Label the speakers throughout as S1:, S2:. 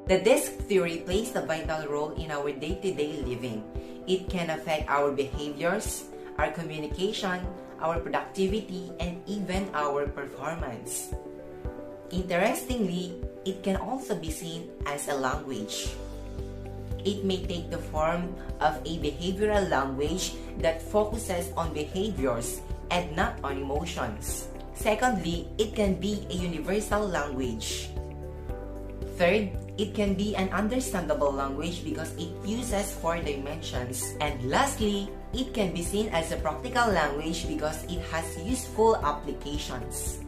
S1: The DiSC theory plays a vital role in our day-to-day living. It can affect our behaviors, our communication, our productivity, and even our performance. Interestingly, it can also be seen as a language. It may take the form of a behavioral language that focuses on behaviors and not on emotions. Secondly, it can be a universal language. Third, it can be an understandable language because it uses 4 dimensions. And lastly, it can be seen as a practical language because it has useful applications.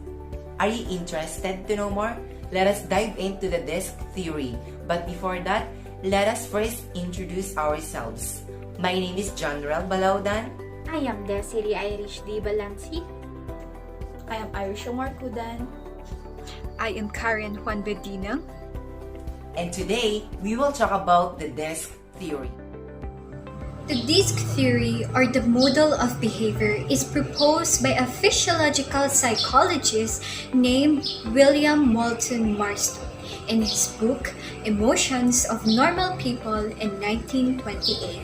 S1: Are you interested to know more? Let us dive into the DiSC theory. But before that, let us first introduce ourselves. My name is General Balaudan.
S2: I am Desiree Irish D. Balansi.
S3: I am Irisha Marcudan.
S4: I am Karen Juan Bedina.
S1: And today, we will talk about the DiSC theory.
S5: The DiSC theory, or the model of behavior, is proposed by a physiological psychologist named William Moulton Marston in his book Emotions of Normal People in 1928.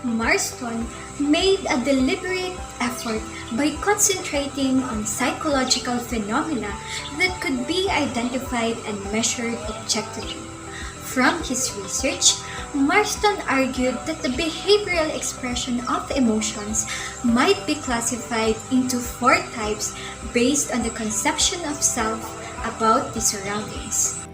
S5: Marston made a deliberate effort by concentrating on psychological phenomena that could be identified and measured objectively. From his research, Marston argued that the behavioral expression of emotions might be classified into 4 types based on the conception of self about the surroundings.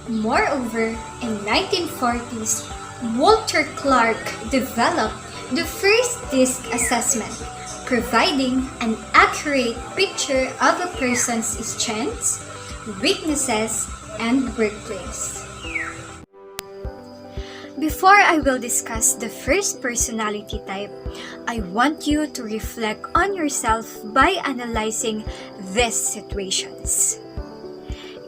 S5: Moreover, in 1940s, Walter Clark developed the first DiSC assessment, providing an accurate picture of a person's strengths, weaknesses, and workplace. Before I will discuss the first personality type, I want you to reflect on yourself by analyzing these situations.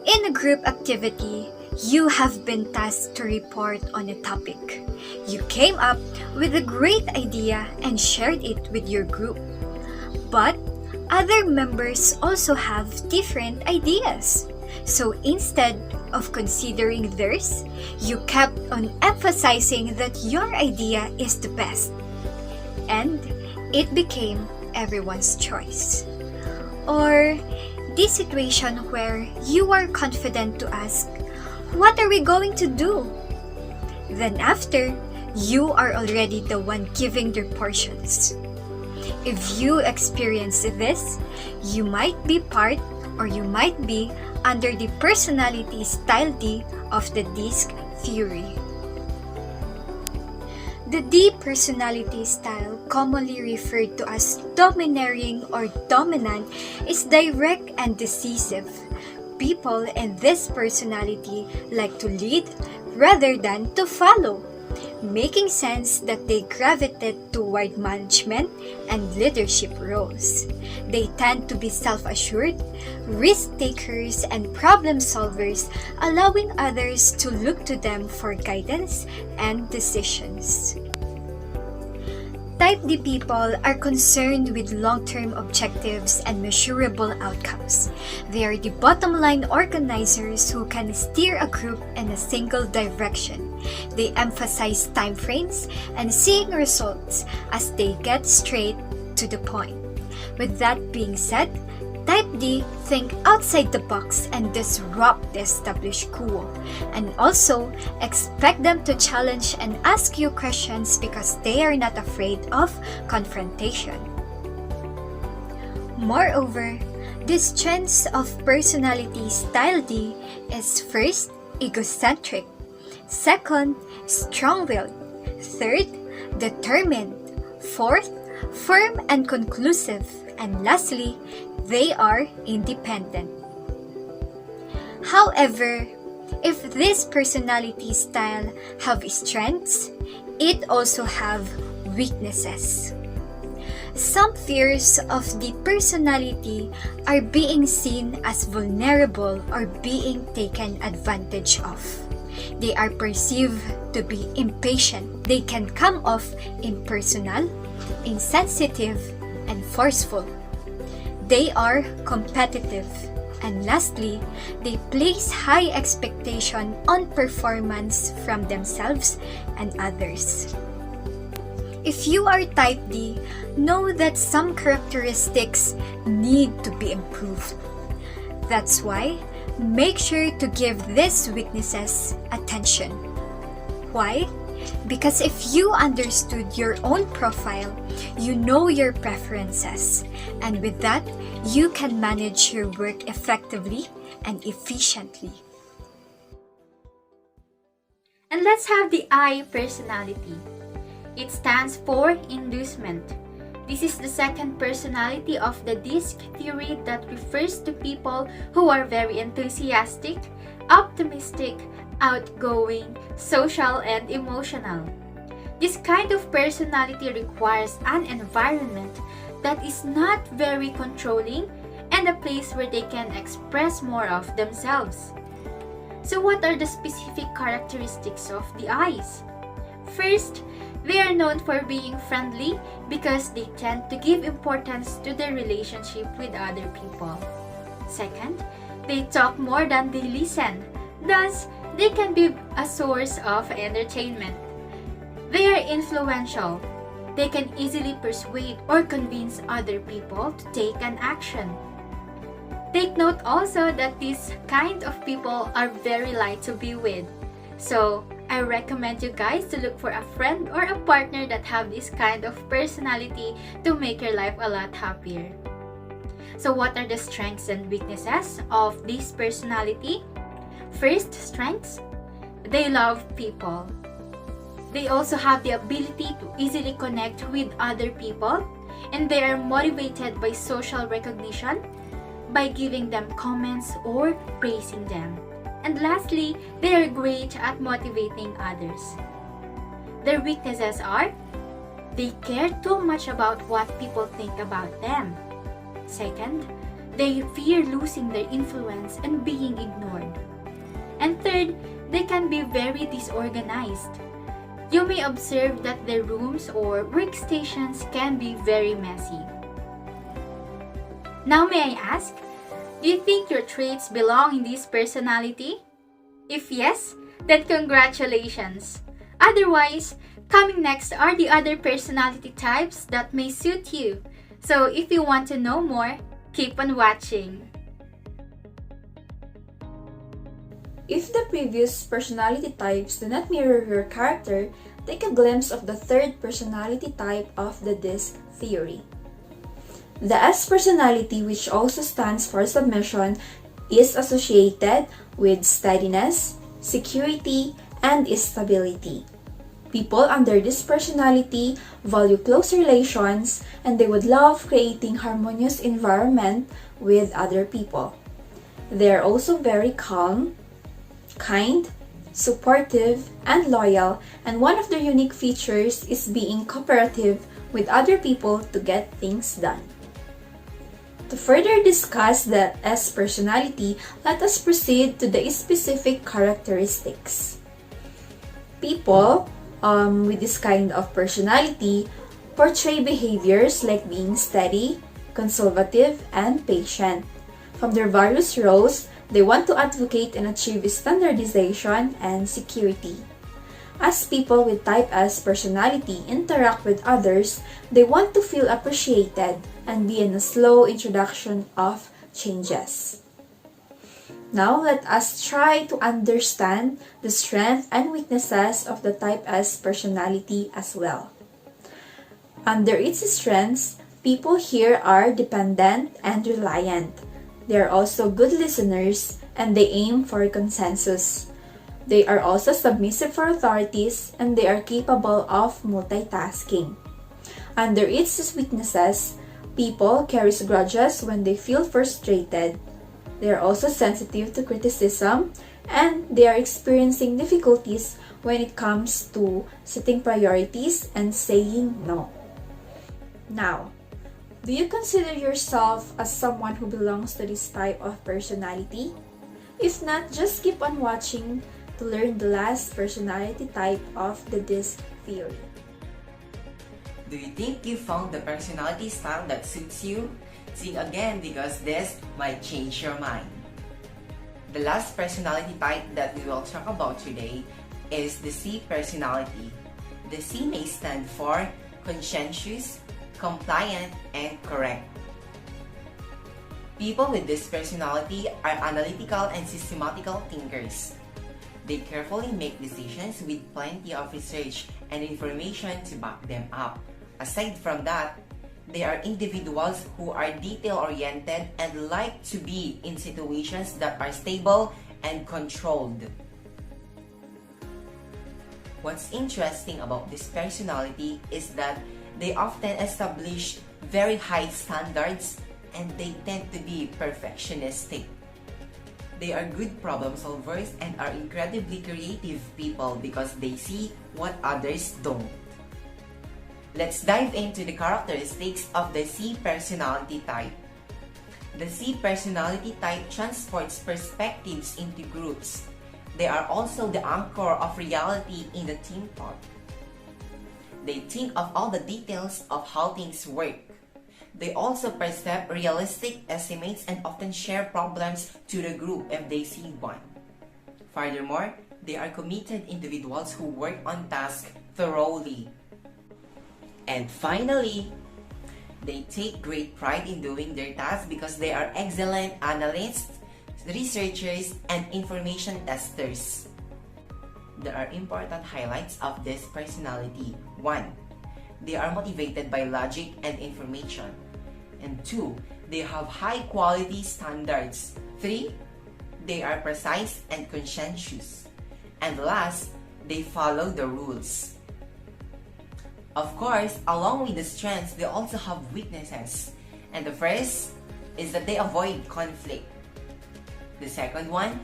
S5: In a group activity, you have been tasked to report on a topic. You came up with a great idea and shared it with your group. But other members also have different ideas. So instead of considering theirs, you kept on emphasizing that your idea is the best. And it became everyone's choice. Or this situation where you are confident to ask, "What are we going to do?" Then after, you are already the one giving their portions. If you experience this, you might be part or you might be under the personality style D of the DiSC theory. The D personality style, commonly referred to as domineering or dominant, is direct and decisive. People in this personality like to lead rather than to follow, making sense that they gravitate toward management and leadership roles. They tend to be self-assured, risk-takers, and problem solvers, allowing others to look to them for guidance and decisions. Type D people are concerned with long-term objectives and measurable outcomes. They are the bottom-line organizers who can steer a group in a single direction. They emphasize time frames and seeing results as they get straight to the point. With that being said, Type D think outside the box and disrupt the established quo, and also expect them to challenge and ask you questions because they are not afraid of confrontation. Moreover, the strengths of personality style D is first, egocentric, second, strong-willed, third, determined, fourth, firm and conclusive, and lastly, they are independent. However, if this personality style have strengths, it also have weaknesses. Some fears of the personality are being seen as vulnerable or being taken advantage of. They are perceived to be impatient. They can come off impersonal, insensitive, and forceful. They are competitive, And lastly, they place high expectation on performance from themselves and others. If you are type D, know that some characteristics need to be improved. That's why, make sure to give these weaknesses attention. Why? Because if you understood your own profile, you know your preferences, and with that, you can manage your work effectively and efficiently.
S2: And let's have the I personality. It stands for inducement. This is the second personality of the DiSC theory that refers to people who are very enthusiastic, optimistic, outgoing, social, and emotional. This kind of personality requires an environment that is not very controlling and a place where they can express more of themselves. So what are the specific characteristics of the I's? First, they are known for being friendly because they tend to give importance to their relationship with other people. Second, they talk more than they listen. Thus, they can be a source of entertainment. They are influential. They can easily persuade or convince other people to take an action. Take note also that these kind of people are very light to be with. So, I recommend you guys to look for a friend or a partner that have this kind of personality to make your life a lot happier. So what are the strengths and weaknesses of this personality? First, strengths. They love people. They also have the ability to easily connect with other people, and they are motivated by social recognition, by giving them comments or praising them. And lastly, they are great at motivating others. Their weaknesses are, they care too much about what people think about them. Second, they fear losing their influence and being ignored. And third, they can be very disorganized. You may observe that their rooms or workstations can be very messy. Now may I ask, do you think your traits belong in this personality? If yes, then congratulations. Otherwise, coming next are the other personality types that may suit you. So if you want to know more, keep on watching.
S3: If the previous personality types do not mirror your character, take a glimpse of the third personality type of the DiSC theory. The S personality, which also stands for submission, is associated with steadiness, security, and stability. People under this personality value close relations, and they would love creating harmonious environment with other people. They are also very calm, kind, supportive, and loyal, and one of their unique features is being cooperative with other people to get things done. To further discuss the S personality, let us proceed to the specific characteristics. People with this kind of personality portray behaviors like being steady, conservative, and patient. From their various roles, they want to advocate and achieve standardization and security. As people with type S personality interact with others, they want to feel appreciated and be in a slow introduction of changes. Now, let us try to understand the strengths and weaknesses of the type S personality as well. Under its strengths, people here are dependent and reliant. They are also good listeners and they aim for consensus. They are also submissive for authorities and they are capable of multitasking. Under its weaknesses, people carry grudges when they feel frustrated. They are also sensitive to criticism and they are experiencing difficulties when it comes to setting priorities and saying no. Now, do you consider yourself as someone who belongs to this type of personality? If not, just keep on watching to learn the last personality type of the DiSC theory.
S1: Do you think you found the personality style that suits you? Sing again because this might change your mind. The last personality type that we will talk about today is the C personality. The C may stand for conscientious, compliant, and correct. People with this personality are analytical and systematical thinkers. They carefully make decisions with plenty of research and information to back them up. Aside from that, they are individuals who are detail-oriented and like to be in situations that are stable and controlled. What's interesting about this personality is that they often establish very high standards and they tend to be perfectionistic. They are good problem solvers and are incredibly creative people because they see what others don't. Let's dive into the characteristics of the C personality type. The C personality type transports perspectives into groups. They are also the anchor of reality in the team thought. They think of all the details of how things work. They also perceive realistic estimates and often share problems to the group if they see one. Furthermore, they are committed individuals who work on tasks thoroughly. And finally, they take great pride in doing their tasks because they are excellent analysts, researchers, and information testers. There are important highlights of this personality. 1. They are motivated by logic and information. And 2. They have high quality standards. 3. They are precise and conscientious. And last, they follow the rules. Of course, along with the strengths, they also have weaknesses. And the first is that they avoid conflict. The second one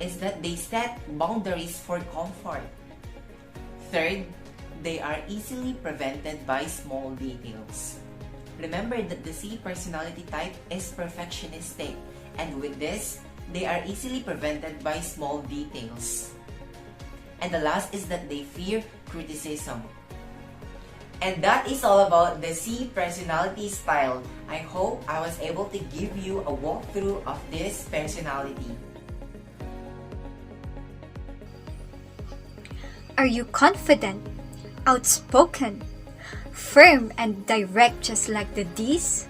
S1: is that they set boundaries for comfort. Third, they are easily prevented by small details. Remember that the C personality type is perfectionistic, and with this, they are easily prevented by small details. And the last is that they fear criticism. And that is all about the C personality style. I hope I was able to give you a walkthrough of this personality.
S5: Are you confident, outspoken, firm and direct just like the D's?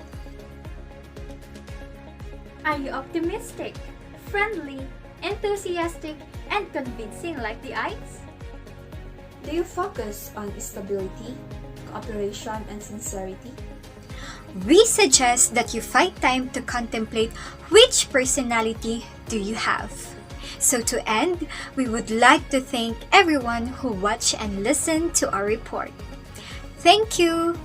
S2: Are you optimistic, friendly, enthusiastic, and convincing like the I's?
S3: Do you focus on stability, cooperation, and sincerity?
S5: We suggest that you find time to contemplate which personality do you have. So to end, we would like to thank everyone who watched and listened to our report. Thank you!